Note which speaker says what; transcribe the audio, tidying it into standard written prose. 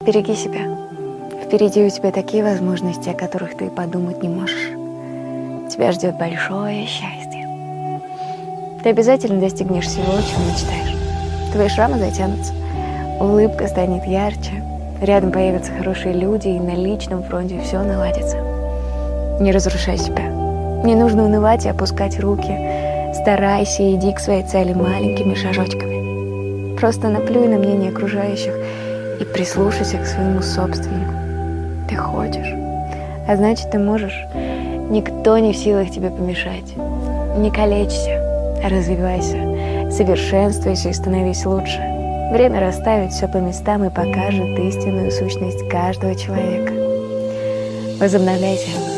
Speaker 1: Береги себя. Впереди у тебя такие возможности, о которых ты и подумать не можешь. Тебя ждет большое счастье. Ты обязательно достигнешь всего, о чем мечтаешь. Твои шрамы затянутся, улыбка станет ярче, рядом появятся хорошие люди, и на личном фронте все наладится. Не разрушай себя. Не нужно унывать и опускать руки. Старайся и иди к своей цели маленькими шажочками. Просто наплюй на мнение окружающих и прислушайся к своему собственному. Ты хочешь, а значит, ты можешь. Никто не в силах тебе помешать. Не калечься, развивайся, совершенствуйся и становись лучше. Время расставит все по местам и покажет истинную сущность каждого человека. Возобновляйся.